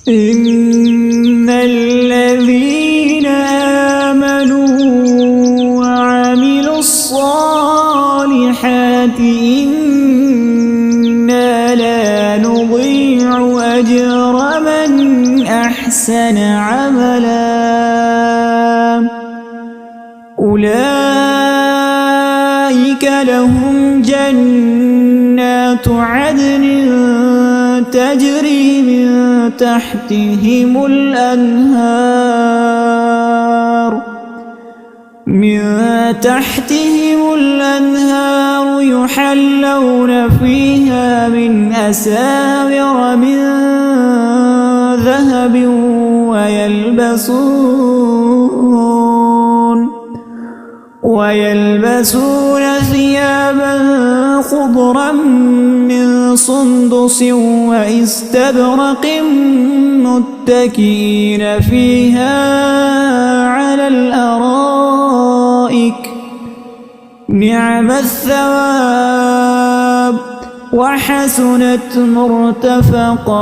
إن الذين آمنوا وعملوا الصالحات إنا لا نضيع أجر من أحسن عملا أولئك لهم جنات عدن تجري من تحتهم الأنهار يحلون فيها من أساور من ذهب ويلبسون ثيابا خضرا من سندس واستبرق متكئين فيها على الأرائك نعم الثواب وحسنت مرتفقا.